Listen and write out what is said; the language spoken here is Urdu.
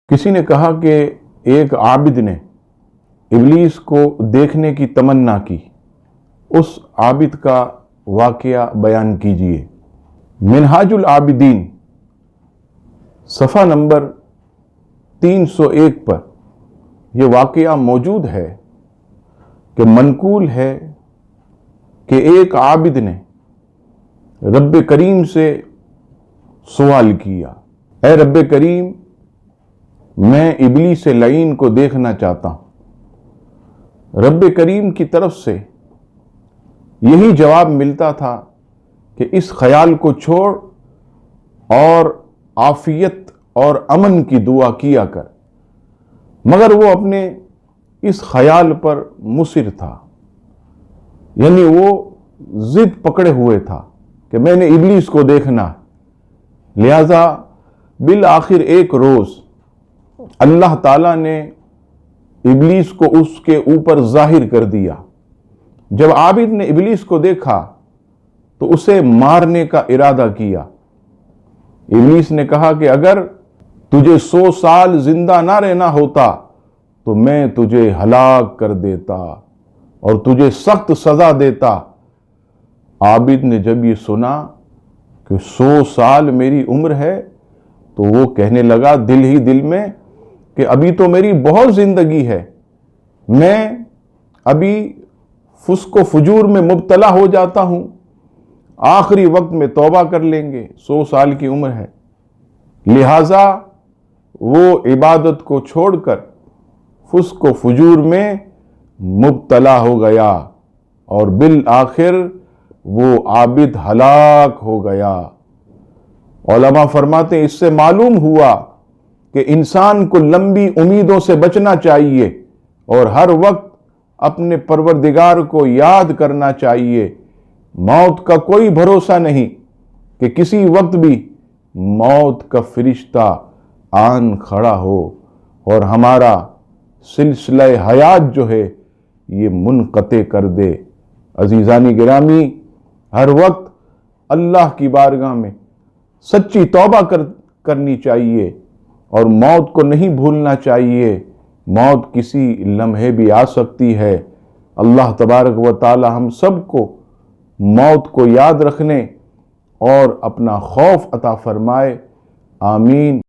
کسی نے کہا کہ ایک عابد نے ابلیس کو دیکھنے کی تمنا کی، اس عابد کا واقعہ بیان کیجئے۔ منہاج العابدین صفحہ نمبر 301 پر یہ واقعہ موجود ہے کہ منقول ہے کہ ایک عابد نے رب کریم سے سوال کیا، اے رب کریم، میں ابلیس لعین کو دیکھنا چاہتا ہوں۔ رب کریم کی طرف سے یہی جواب ملتا تھا کہ اس خیال کو چھوڑ اور عافیت اور امن کی دعا کیا کر، مگر وہ اپنے اس خیال پر مصر تھا، یعنی وہ ضد پکڑے ہوئے تھا کہ میں نے ابلیس کو دیکھنا ہے۔ لہذا بالآخر ایک روز اللہ تعالیٰ نے ابلیس کو اس کے اوپر ظاہر کر دیا۔ جب عابد نے ابلیس کو دیکھا تو اسے مارنے کا ارادہ کیا۔ ابلیس نے کہا کہ اگر تجھے 100 سال زندہ نہ رہنا ہوتا تو میں تجھے ہلاک کر دیتا اور تجھے سخت سزا دیتا۔ عابد نے جب یہ سنا کہ 100 سال میری عمر ہے تو وہ کہنے لگا دل ہی دل میں کہ ابھی تو میری بہت زندگی ہے، میں ابھی فسق و فجور میں مبتلا ہو جاتا ہوں، آخری وقت میں توبہ کر لیں گے، 100 سال کی عمر ہے۔ لہٰذا وہ عبادت کو چھوڑ کر فسق و فجور میں مبتلا ہو گیا اور بالآخر وہ عابد ہلاک ہو گیا۔ علماء فرماتے ہیں اس سے معلوم ہوا کہ انسان کو لمبی امیدوں سے بچنا چاہیے اور ہر وقت اپنے پروردگار کو یاد کرنا چاہیے۔ موت کا کوئی بھروسہ نہیں کہ کسی وقت بھی موت کا فرشتہ آن کھڑا ہو اور ہمارا سلسلہ حیات جو ہے یہ منقطع کر دے۔ عزیزانی گرامی، ہر وقت اللہ کی بارگاہ میں سچی توبہ کرنی چاہیے اور موت کو نہیں بھولنا چاہیے۔ موت کسی لمحے بھی آ سکتی ہے۔ اللہ تبارک و تعالی ہم سب کو موت کو یاد رکھنے اور اپنا خوف عطا فرمائے۔ آمین۔